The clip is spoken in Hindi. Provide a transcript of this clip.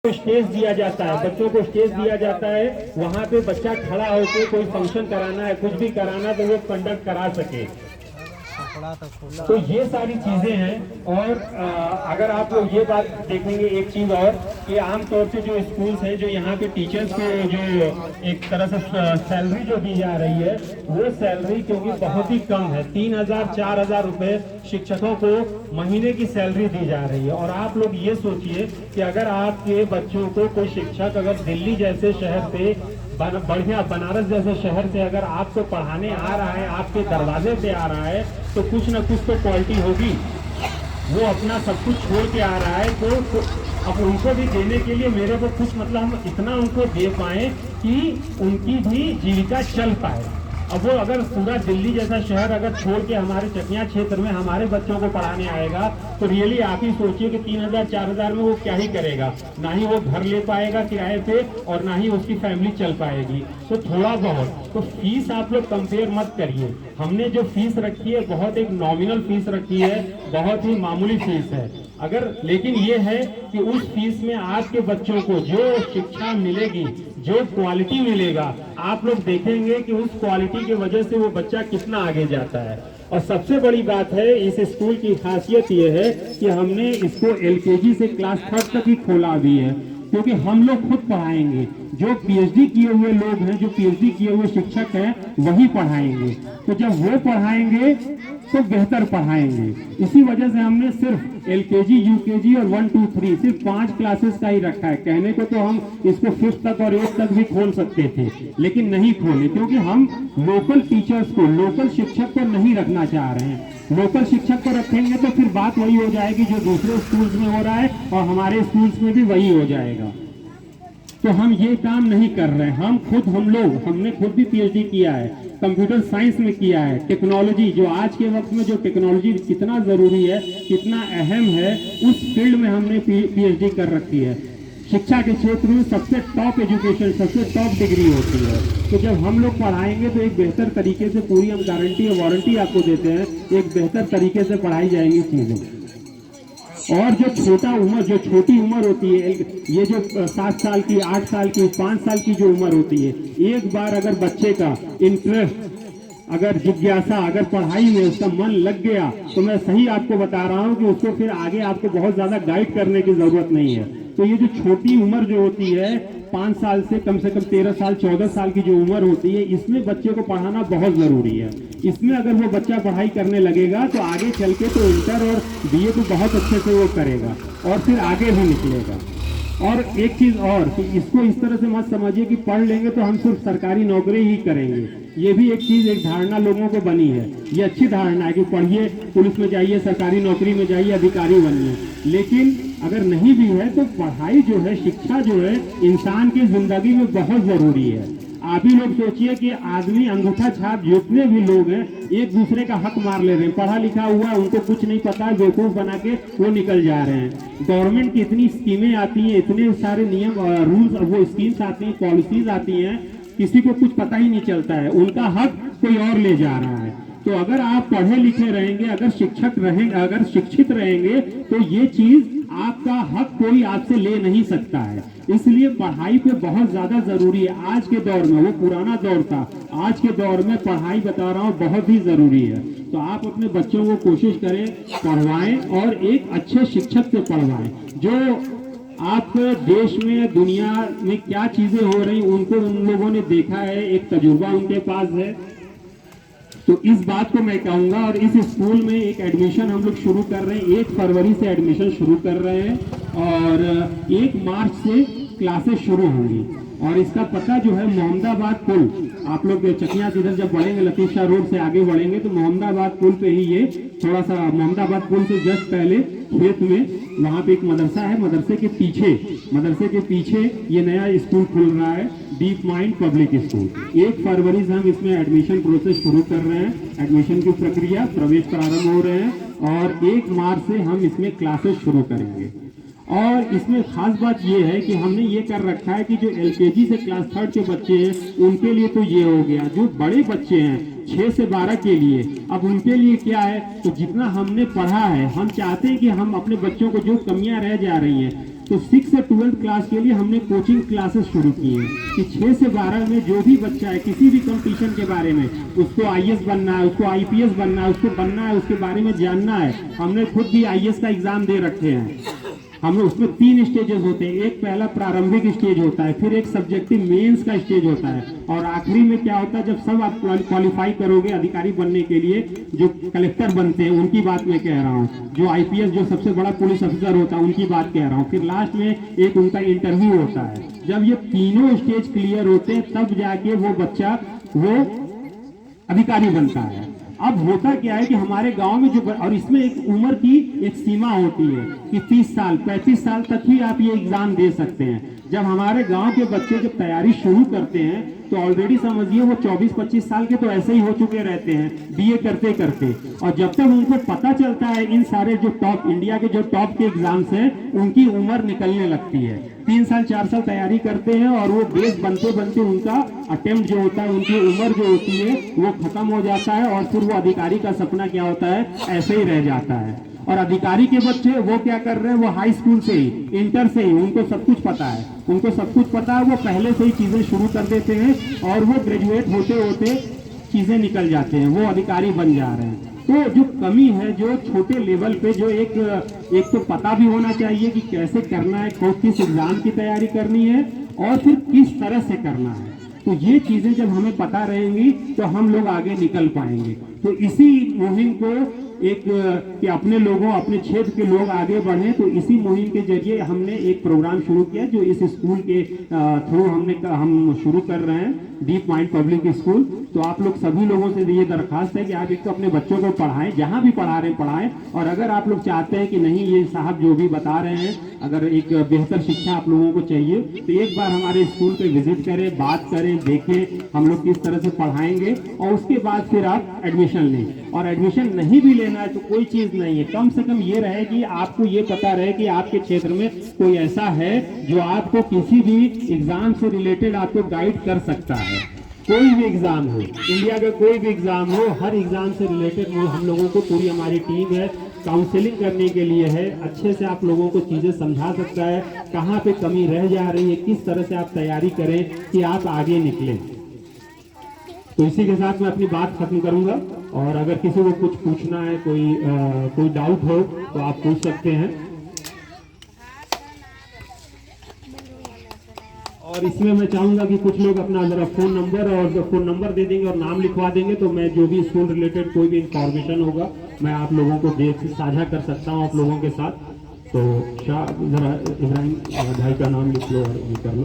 स्टेज दिया जाता है, बच्चों को स्टेज दिया जाता है, वहाँ पे बच्चा खड़ा होकर कोई फंक्शन कराना है, कुछ भी कराना तो वो कंडक्ट करा सके। तो ये सारी चीजें हैं। और अगर आप लोग ये बात देखेंगे एक चीज और कि आमतौर से जो स्कूल्स हैं, जो यहाँ के टीचर्स को जो एक तरह से सैलरी जो दी जा रही है, वो सैलरी क्योंकि बहुत ही कम है। 3,000-4,000 रुपए शिक्षकों को महीने की सैलरी दी जा रही है। और आप लोग ये सोचिए कि अगर आपके बच्चों को कोई शिक्षक अगर दिल्ली जैसे शहर से, बढ़िया बनारस जैसे शहर से अगर आपको पढ़ाने आ रहा है, आपके दरवाजे पे आ रहा है, तो कुछ ना कुछ तो क्वालिटी होगी। वो अपना सब कुछ छोड़ के आ रहा है, तो अब उनको भी देने के लिए मेरे को कुछ मतलब हम इतना उनको दे पाए कि उनकी भी जीविका चल पाए। अब वो अगर पूरा दिल्ली जैसा शहर अगर छोड़ के हमारे चकिया क्षेत्र में हमारे बच्चों को पढ़ाने आएगा, तो रियली आप ही सोचिए कि 3,000-4,000 में वो क्या ही करेगा। ना ही वो घर ले पाएगा किराए पे और ना ही उसकी फैमिली चल पाएगी। तो थोड़ा बहुत तो फीस आप लोग कंपेयर मत करिए। हमने जो फीस रखी है बहुत एक नॉमिनल फीस रखी है, बहुत ही मामूली फीस है। अगर लेकिन ये है कि उस फीस में आपके बच्चों को जो शिक्षा मिलेगी, जो क्वालिटी मिलेगा, आप लोग देखेंगे कि उस क्वालिटी की वजह से वो बच्चा कितना आगे जाता है। और सबसे बड़ी बात है इस स्कूल की खासियत ये है कि हमने इसको एलकेजी से क्लास 3 तक ही खोला भी है, क्योंकि हम लोग खुद पढ़ाएंगे। जो पीएचडी किए हुए लोग हैं, जो पीएचडी किए हुए शिक्षक हैं, वही पढ़ाएंगे। तो जब वो पढ़ाएंगे तो बेहतर पढ़ाएंगे। इसी वजह से हमने सिर्फ एलकेजी, यूकेजी और 1, 2, 3 सिर्फ 5 क्लासेस का ही रखा है। कहने को तो हम इसको 5th तक और 8th तक भी खोल सकते थे, लेकिन नहीं खोले, क्योंकि हम लोकल टीचर्स को, लोकल शिक्षक को नहीं रखना चाह रहे हैं। लोकल शिक्षक को रखेंगे तो फिर बात वही हो जाएगी जो दूसरे स्कूल्स में हो रहा है, और हमारे स्कूल्स में भी वही हो जाएगा। तो हम ये काम नहीं कर रहे हैं। हमने खुद भी पीएचडी किया है, कंप्यूटर साइंस में किया है। टेक्नोलॉजी जो आज के वक्त में जो टेक्नोलॉजी कितना जरूरी है, कितना अहम है, उस फील्ड में हमने पीएचडी कर रखी है। शिक्षा के क्षेत्र में सबसे टॉप एजुकेशन, सबसे टॉप डिग्री होती है। तो जब हम लोग पढ़ाएंगे तो एक बेहतर तरीके से, पूरी हम गारंटी और वारंटी आपको देते हैं, एक बेहतर तरीके से पढ़ाई जाएंगी चीजें। और जो छोटी उम्र होती है, ये जो 7 साल की, 8 साल की, 5 साल की जो उम्र होती है, एक बार अगर बच्चे का इंटरेस्ट, अगर जिज्ञासा, अगर पढ़ाई में उसका मन लग गया, तो मैं सही आपको बता रहा हूँ कि उसको फिर आगे आपको बहुत ज्यादा गाइड करने की जरूरत नहीं है। तो ये जो छोटी उम्र जो होती है, 5 साल से कम 13 साल, 14 साल की जो उम्र होती है, इसमें बच्चे को पढ़ाना बहुत जरूरी है। इसमें अगर वो बच्चा पढ़ाई करने लगेगा तो आगे चल के तो इंटर और बीए तो बहुत अच्छे से वो करेगा और फिर आगे भी निकलेगा। और एक चीज और कि इसको इस तरह से मत समझिए कि पढ़ लेंगे तो हम सिर्फ सरकारी नौकरी ही करेंगे। ये भी एक चीज, एक धारणा लोगों को बनी है। ये अच्छी धारणा है कि पढ़िए, पुलिस में जाइए, सरकारी नौकरी में जाइए, अधिकारी बनिए। लेकिन अगर नहीं भी है तो पढ़ाई जो है, शिक्षा जो है, इंसान की जिंदगी में बहुत जरूरी है। आप ही लोग सोचिए कि आदमी अंगूठा छाप जितने भी लोग हैं, एक दूसरे का हक मार ले रहे हैं। पढ़ा लिखा हुआ, उनको कुछ नहीं पता, बेवकूफ बना के वो निकल जा रहे हैं। गवर्नमेंट की इतनी स्कीमें आती हैं, इतने सारे नियम, रूल्स, वो स्कीम्स आती हैं, पॉलिसीज आती हैं, किसी को कुछ पता ही नहीं चलता है। उनका हक कोई और ले जा रहा है। तो अगर आप पढ़े लिखे रहेंगे, अगर शिक्षित रहेंगे, तो ये चीज आपका हक कोई आपसे ले नहीं सकता है। इसलिए पढ़ाई पे बहुत ज्यादा जरूरी है आज के दौर में। वो पुराना दौर था, आज के दौर में पढ़ाई, बता रहा हूँ, बहुत ही जरूरी है। तो आप अपने बच्चों को कोशिश करें, पढ़वाएं और एक अच्छे शिक्षक से पढ़वाएं, जो आपके देश में, दुनिया में क्या चीजें हो रही उनको उन लोगों ने देखा है, एक तजुर्बा उनके पास है। तो इस बात को मैं कहूंगा। और इस स्कूल में एक एडमिशन हम लोग शुरू कर रहे हैं, 1 फरवरी से एडमिशन शुरू कर रहे हैं और 1 मार्च से क्लासेस शुरू होंगी। और इसका पता जो है मोहम्मदाबाद पुल, आप लोग चकिया से इधर जब बढ़ेंगे, लतीफ शाह रोड से आगे बढ़ेंगे तो मोहम्मदाबाद पुल पे ही, ये थोड़ा सा मोहम्मदाबाद पुल से जस्ट पहले खेत में, वहाँ पे एक मदरसा है। मदरसे के पीछे ये नया स्कूल खुल रहा है, डीप माइंड पब्लिक स्कूल। 1 फरवरी से हम इसमें एडमिशन प्रोसेस शुरू कर रहे हैं। एडमिशन की प्रक्रिया, प्रवेश प्रारंभ हो रहे हैं और 1 मार्च से हम इसमें क्लासेस शुरू करेंगे। और इसमें खास बात यह है कि हमने ये कर रखा है कि जो एलकेजी से क्लास 3 के बच्चे हैं, उनके लिए तो ये हो गया। जो बड़े बच्चे हैं 6 से 12 के लिए, अब उनके लिए क्या है, तो जितना हमने पढ़ा है, हम चाहते हैं कि हम अपने बच्चों को, जो कमियां रह जा रही हैं, तो 6 से 12th क्लास के लिए हमने कोचिंग क्लासेस शुरू की हैं कि 6 से 12 में जो भी बच्चा है किसी भी कंपटीशन के बारे में, उसको आईएएस बनना है, उसको आईपीएस बनना है, उसको बनना है, उसके बारे में जानना है। हमने खुद भी आईएएस का एग्जाम दे रखे हैं। हमें उसमें 3 स्टेजेस होते हैं। एक पहला प्रारंभिक स्टेज होता है, फिर एक सब्जेक्टिव मेंस का स्टेज होता है, और आखिरी में क्या होता है, जब सब आप क्वालिफाई करोगे अधिकारी बनने के लिए, जो कलेक्टर बनते हैं उनकी बात मैं कह रहा हूँ, जो आईपीएस जो सबसे बड़ा पुलिस अफसर होता है उनकी बात कह रहा हूँ, फिर लास्ट में एक उनका इंटरव्यू होता है। जब ये तीनों स्टेज क्लियर होते हैं तब जाके वो बच्चा वो अधिकारी बनता है। अब होता क्या है कि हमारे गांव में जो, और इसमें एक उम्र की एक सीमा होती है कि 30 साल 35 साल तक ही आप ये एग्जाम दे सकते हैं। जब हमारे गांव के बच्चे जब तैयारी शुरू करते हैं तो ऑलरेडी समझिए वो 24-25 साल के तो ऐसे ही हो चुके रहते हैं बीए करते करते, और जब तक उनको पता चलता है इन सारे जो टॉप इंडिया के जो टॉप के एग्जाम्स हैं उनकी उम्र निकलने लगती है। 3 साल 4 साल तैयारी करते हैं और वो बेस बनते बनते उनका अटेम्प्ट जो होता है, उनकी उम्र जो होती है वो खत्म हो जाता है, और फिर वो अधिकारी का सपना क्या होता है, ऐसे ही रह जाता है। और अधिकारी के बच्चे वो क्या कर रहे हैं, वो हाई स्कूल से ही, इंटर से ही उनको सब कुछ पता है, उनको सब कुछ पता है, वो पहले से ही चीजें शुरू कर देते हैं और वो ग्रेजुएट होते होते चीजें निकल जाते हैं, वो अधिकारी बन जा रहे हैं। तो जो कमी है, जो छोटे लेवल पे जो एक तो पता भी होना चाहिए कि कैसे करना है, किस एग्जाम की तैयारी करनी है और फिर किस तरह से करना है। तो ये चीजें जब हमें पता रहेंगी तो हम लोग आगे निकल पाएंगे। तो इसी मुहिम को एक कि अपने लोगों, अपने क्षेत्र के लोग आगे बढ़े, तो इसी मुहिम के जरिए हमने एक प्रोग्राम शुरू किया जो इस स्कूल के थ्रू हम शुरू कर रहे हैं, डीप माइंड पब्लिक स्कूल। तो आप लोग सभी लोगों से ये दरखास्त है कि आप एक तो अपने बच्चों को पढ़ाएं, जहां भी पढ़ा रहे हैं पढ़ाएं, और अगर आप लोग चाहते हैं कि नहीं ये साहब जो भी बता रहे हैं, अगर एक बेहतर शिक्षा आप लोगों को चाहिए तो एक बार हमारे स्कूल पे विजिट करें, बात करें, देखें हम लोग किस तरह से पढ़ाएंगे, और उसके बाद फिर आप एडमिशन लें। और एडमिशन नहीं भी लेना है तो कोई चीज नहीं है, कम से कम ये रहे कि आपको ये पता रहे कि आपके क्षेत्र में कोई ऐसा है जो आपको किसी भी एग्जाम से रिलेटेड आपको गाइड कर सकता है। कोई भी एग्जाम हो, इंडिया का कोई भी एग्जाम हो, हर एग्जाम से रिलेटेड हम लोगों को पूरी हमारी टीम है, काउंसलिंग करने के लिए है, अच्छे से आप लोगों को चीजें समझा सकता है, कहाँ पे कमी रह जा रही है, किस तरह से आप तैयारी करें कि आप आगे निकलें। तो इसी के साथ मैं अपनी बात खत्म करूंगा, और अगर किसी को कुछ पूछना है, कोई डाउट हो तो आप पूछ सकते हैं। और इसमें मैं चाहूंगा कि कुछ लोग अपना जरा फोन नंबर दे देंगे और नाम लिखवा देंगे, तो मैं जो भी स्कूल रिलेटेड कोई भी इंफॉर्मेशन होगा मैं आप लोगों को साझा कर सकता हूं आप लोगों के साथ। तो जरा इब्राहिम भाई का नाम लिख लो और ये कर लो।